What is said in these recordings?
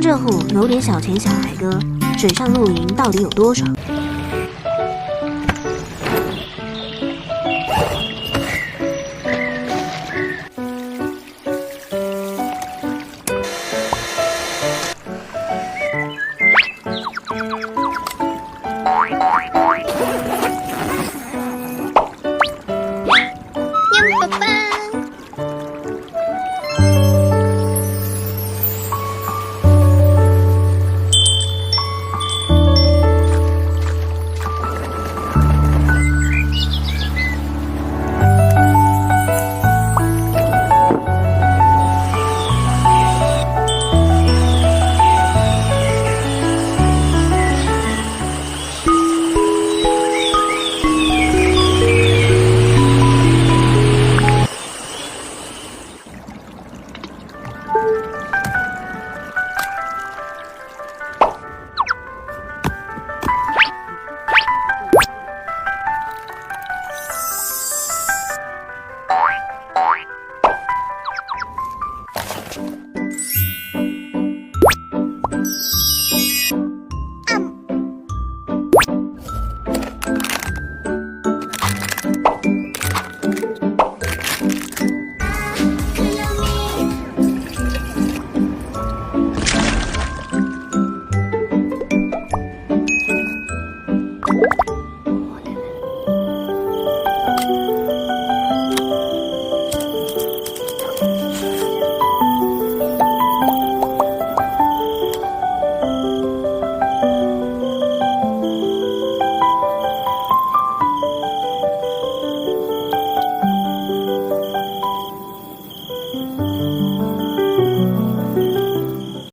江浙沪有点小钱小孩哥，水上露营到底有多爽？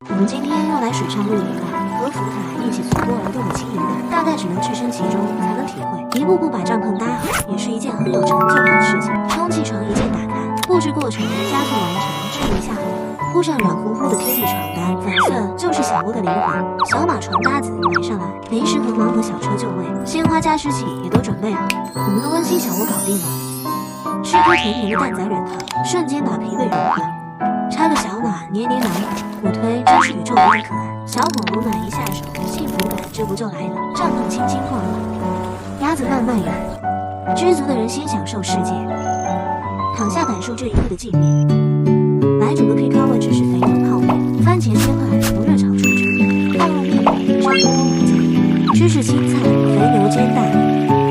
我们今天要来水上露营了，和福凯一起从波而动的轻盈感，大概只能置身其中才能体会。一步步把帐篷搭好，也是一件很有成就感的事情。充气床一键打开，布置过程加速完成，支一下后，铺上软乎乎的贴地床单，粉色就是小屋的灵魂。小马床搭子买上来，临时横芒和小车就位，鲜花加湿器也都准备好，我们的温馨小屋搞定了。吃颗甜甜的蛋仔软糖，瞬间把疲惫融化。插个小马，黏黏挠挠，我推真是宇宙有点可爱。小火炉暖一下手，幸福感这不就来了？帐篷轻轻晃晃，鸭子慢慢摇，知足的人先享受世界，躺下感受这一刻的静谧。来煮个 K-Cover 芝士肥牛泡面，番茄鲜派不热炒出汁，放入面粉上锅焖芝士青菜肥牛煎蛋，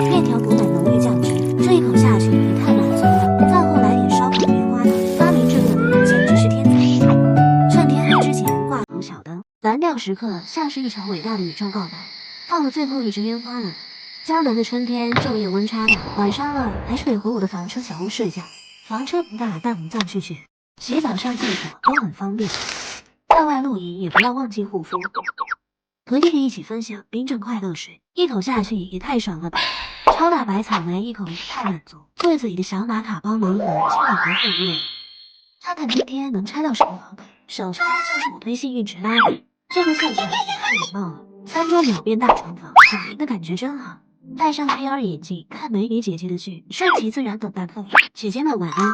面条裹满浓郁酱汁，这一口下去也太满足了。饭后来点烧烤棉花糖，发明这个的简直是天才。趁天黑之前挂红小灯，蓝调时刻像是一场伟大的宇宙告白。放了最后一支烟花了，江南的春天昼夜温差大，晚上了还是得回我的房车小屋睡觉。房车不大，但五脏俱全，洗澡上厕所都很方便。在外露营也不要忘记护肤。和弟弟一起分享冰镇快乐水，一口下去也太爽了吧！超大百草莓一口也太满足。柜子里的小马卡包盲盒千万别后悔。看看今天能拆到什么盲盒，手拆就是我推幸运值拉的。这个课程也太礼貌了，餐桌秒变大床房，躺平的感觉真好。戴上 AR 眼镜看美女姐姐的剧，顺其自然等待客人。姐姐们晚安。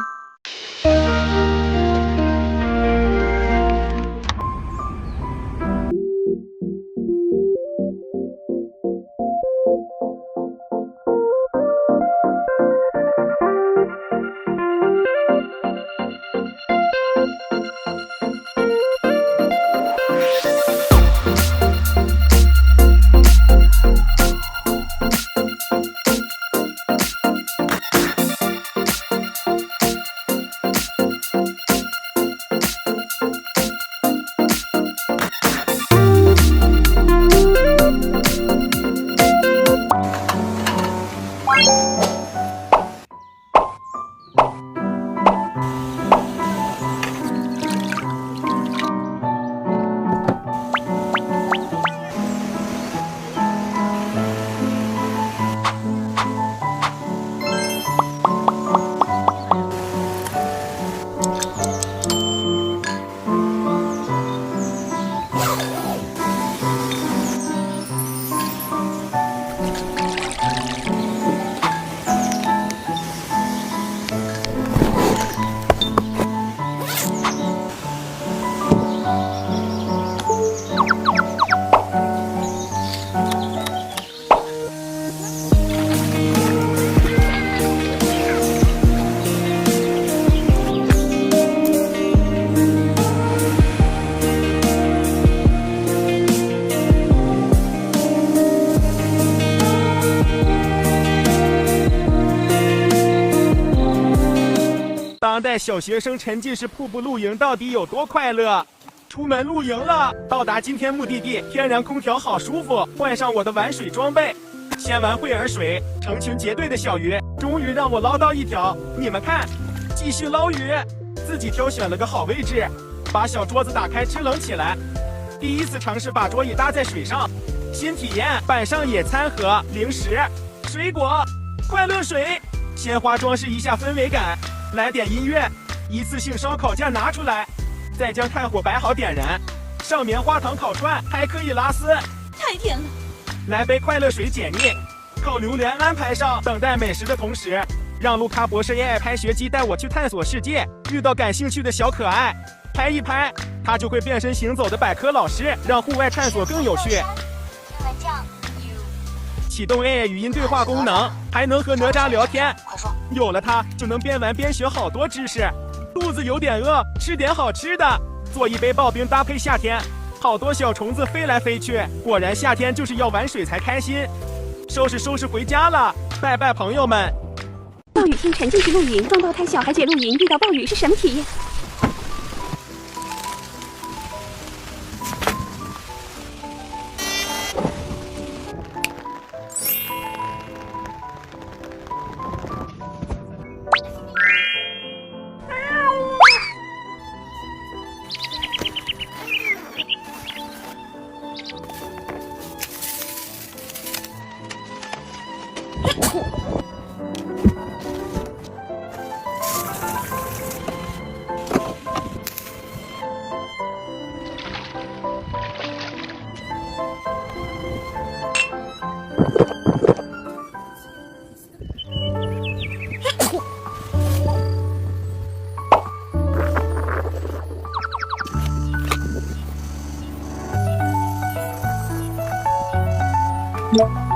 当代小学生沉浸式瀑布露营到底有多快乐？出门露营了，到达今天目的地，天然空调好舒服，换上我的玩水装备，先玩会儿水，成群结队的小鱼终于让我捞到一条，你们看，继续捞鱼，自己挑选了个好位置，把小桌子打开支棱起来，第一次尝试把桌椅搭在水上，新体验，摆上野餐盒、零食、水果、快乐水，鲜花装饰一下氛围感，来点音乐，一次性烧烤架拿出来，再将炭火摆好点燃，上棉花糖烤串，还可以拉丝，太甜了。来杯快乐水解腻，靠榴莲安排上，等待美食的同时，让卢卡博士 AI 拍学机带我去探索世界，遇到感兴趣的小可爱，拍一拍，它就会变身行走的百科老师，让户外探索更有趣。启动 AI 语音对话功能，还能和哪吒聊天。快说，有了它，就能边玩边学好多知识。肚子有点饿，吃点好吃的，做一杯刨冰搭配夏天。好多小虫子飞来飞去，果然夏天就是要玩水才开心。收拾回家了，拜拜朋友们。暴雨天沉浸式露营，双胞胎小孩姐露营遇到暴雨是什么体验？我